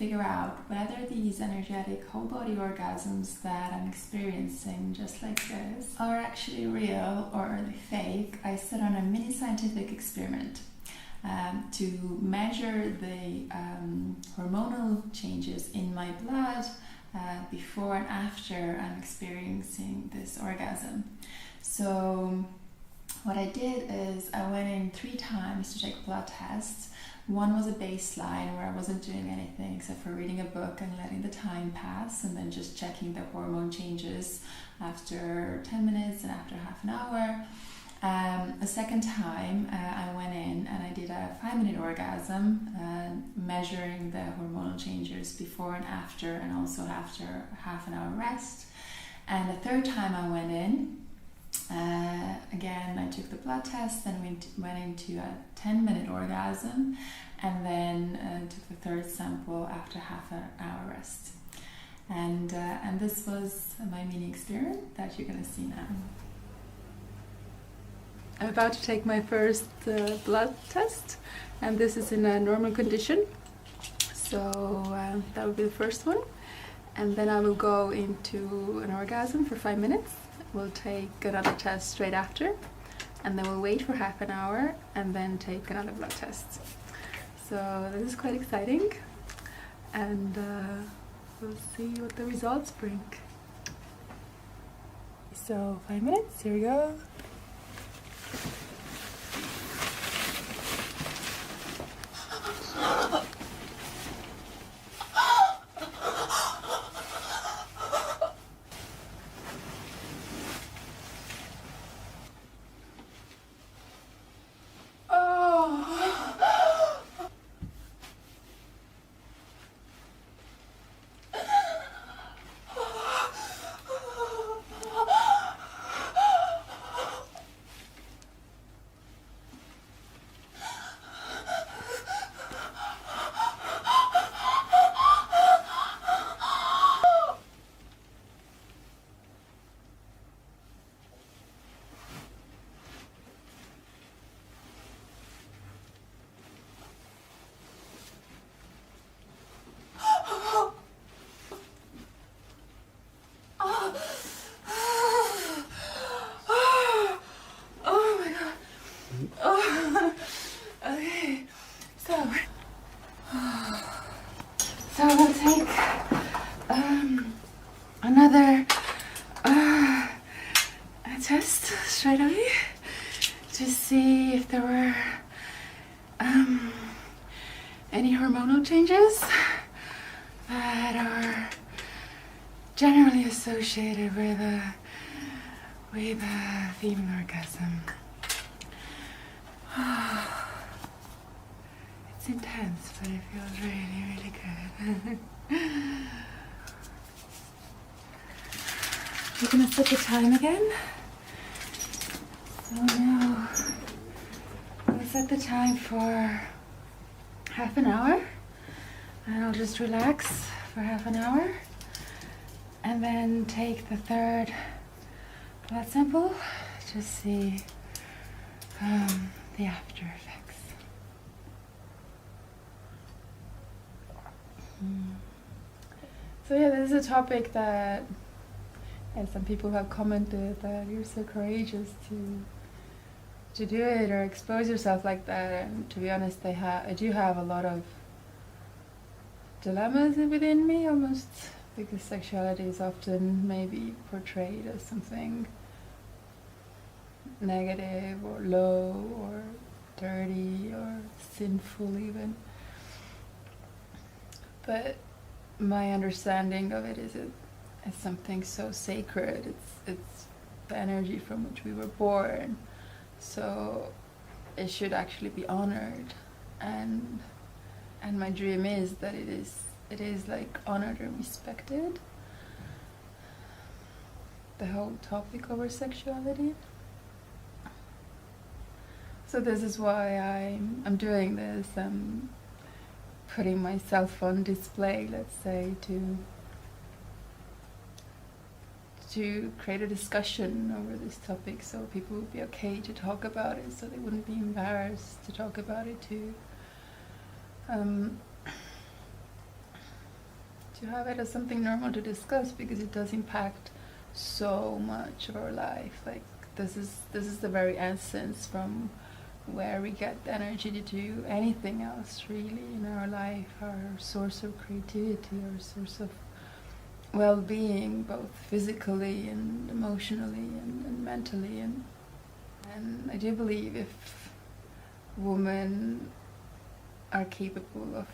figure out whether these energetic whole body orgasms that I'm experiencing just like this are actually real or are they fake, I set on a mini scientific experiment to measure the hormonal changes in my blood before and after I'm experiencing this orgasm. So what I did is I went in 3 times to take blood tests. One was a baseline where I wasn't doing anything except for reading a book and letting the time pass, and then just checking the hormone changes after 10 minutes and after half an hour. A second time I went in and I did a 5-minute orgasm, measuring the hormonal changes before and after, and also after half an hour rest. And the third time I went in, again I took the blood test, then went into a 10-minute orgasm, and then took the third sample after half an hour rest. And this was my mini experiment that you're going to see now. I'm about to take my first blood test, and this is in a normal condition, so that will be the first one. And then I will go into an orgasm for 5 minutes. We'll take another test straight after, and then we'll wait for half an hour and then take another blood test. So this is quite exciting, and we'll see what the results bring. So 5 minutes, here we go. So we'll take another test straight away to see if there were any hormonal changes that are generally associated with a female orgasm. It's intense, but it feels really, really good. We're gonna set the time again. So now we'll set the time for half an hour, and I'll just relax for half an hour, and then take the third blood sample to see the after effects. So yeah, this is a topic that, and some people have commented that you're so courageous to do it or expose yourself like that. And to be honest, I do have a lot of dilemmas within me, almost, because sexuality is often maybe portrayed as something negative or low or dirty or sinful even. But my understanding of it is it's something so sacred. It's the energy from which we were born. So it should actually be honored. And my dream is that it is like honored and respected. The whole topic over sexuality. So this is why I'm doing this. I'm putting myself on display, let's say, to create a discussion over this topic, so people would be okay to talk about it, so they wouldn't be embarrassed to talk about it too. to have it as something normal to discuss, because it does impact so much of our life. Like this is the very essence from where we get the energy to do anything else really in our life, our source of creativity, our source of well-being, both physically and emotionally and mentally. And I do believe if women are capable of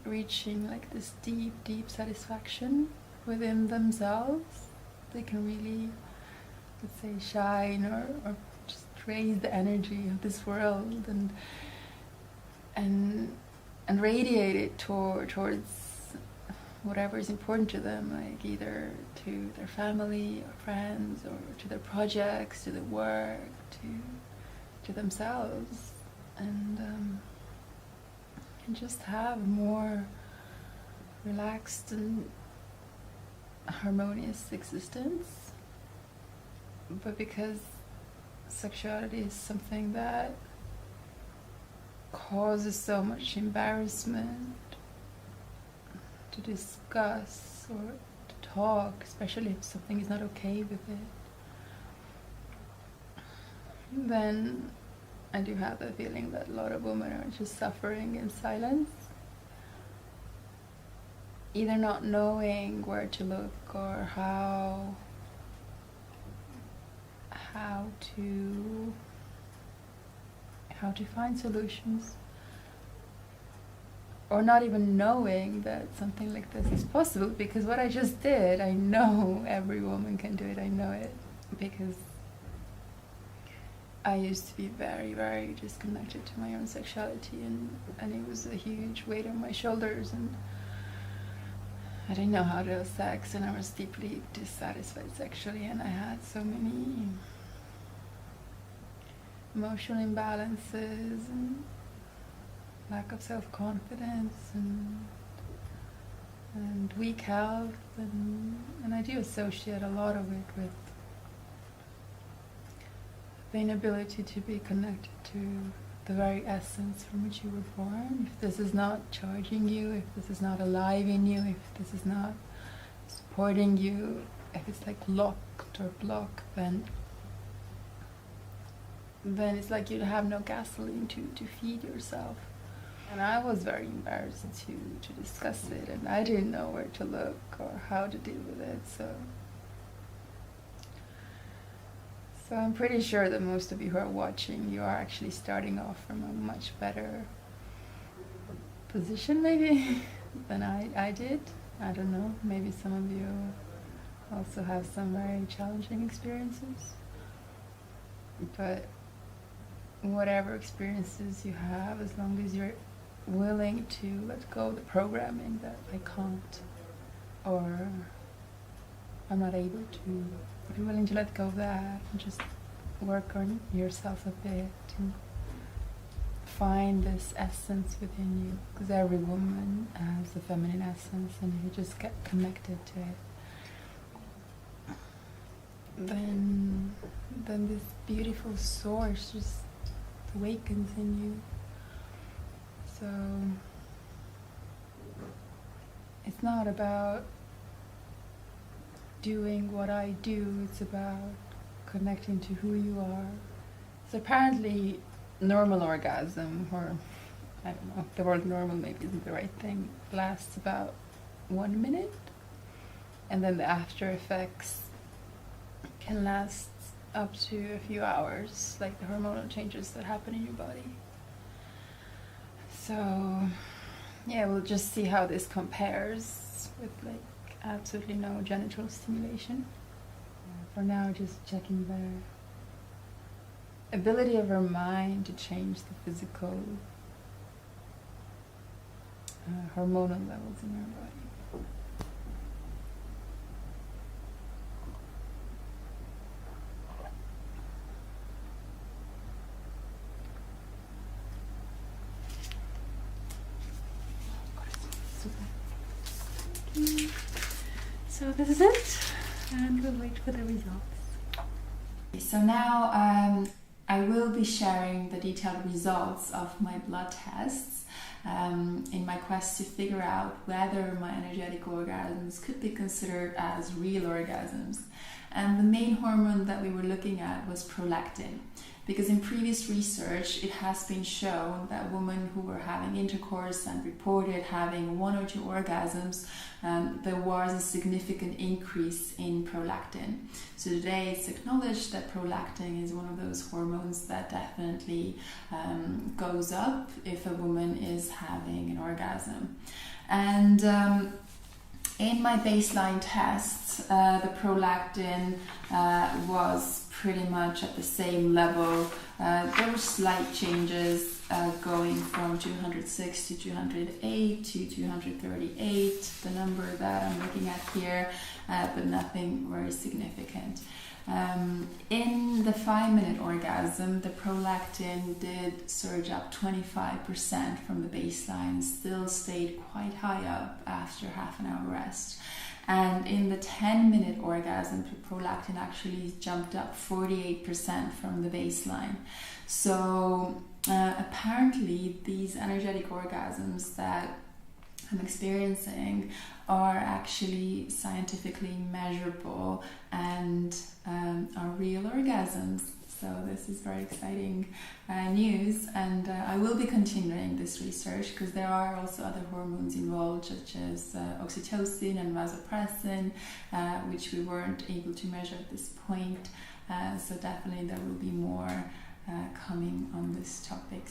reaching like this deep satisfaction within themselves, they can really, let's say, shine or just raise the energy of this world and radiate it towards whatever is important to them, like either to their family or friends, or to their projects, to their work, to themselves, and just have a more relaxed and harmonious existence. But because sexuality is something that causes so much embarrassment to discuss or to talk, especially if something is not okay with it, then I do have the feeling that a lot of women are just suffering in silence, either not knowing where to look or how to find solutions, or not even knowing that something like this is possible. Because what I just did, I know every woman can do it. I know it because I used to be very, very disconnected to my own sexuality, and it was a huge weight on my shoulders, and I didn't know how to have sex, and I was deeply dissatisfied sexually, and I had so many emotional imbalances and lack of self-confidence and weak health, and I do associate a lot of it with the inability to be connected to the very essence from which you were born. If this is not charging you, if this is not alive in you, if this is not supporting you, if it's like locked or blocked, then it's like you have no gasoline to feed yourself. And I was very embarrassed to discuss it, and I didn't know where to look or how to deal with it. So I'm pretty sure that most of you who are watching, you are actually starting off from a much better position maybe than I did. I don't know, maybe some of you also have some very challenging experiences. But whatever experiences you have, as long as you're willing to let go of the programming that I can't or I'm not able to, if you're willing to let go of that and just work on yourself a bit and find this essence within you, because every woman has a feminine essence, and if you just get connected to it, then this beautiful source just awakens in you. So it's not about doing what I do, it's about connecting to who you are. So apparently normal orgasm, or I don't know, the word normal maybe isn't the right thing, lasts about 1 minute, and then the after effects can last up to a few hours, like the hormonal changes that happen in your body. So yeah, we'll just see how this compares with like absolutely no genital stimulation. For now, just checking the ability of our mind to change the physical hormonal levels in our body. So this is it, and we'll wait for the results. So now I will be sharing the detailed results of my blood tests, in my quest to figure out whether my energetic orgasms could be considered as real orgasms. And the main hormone that we were looking at was prolactin. Because in previous research, it has been shown that women who were having intercourse and reported having 1 or 2 orgasms, there was a significant increase in prolactin. So today it's acknowledged that prolactin is one of those hormones that definitely goes up if a woman is having an orgasm. And in my baseline tests, the prolactin was pretty much at the same level. There were slight changes going from 206 to 208 to 238, the number that I'm looking at here, but nothing very significant. In the 5-minute orgasm, the prolactin did surge up 25% from the baseline, still stayed quite high up after half an hour rest. And in the 10-minute orgasm, the prolactin actually jumped up 48% from the baseline. So apparently these energetic orgasms that I'm experiencing are actually scientifically measurable and are real orgasms. So this is very exciting news, and I will be continuing this research because there are also other hormones involved, such as oxytocin and vasopressin, which we weren't able to measure at this point. So definitely there will be more coming on this topic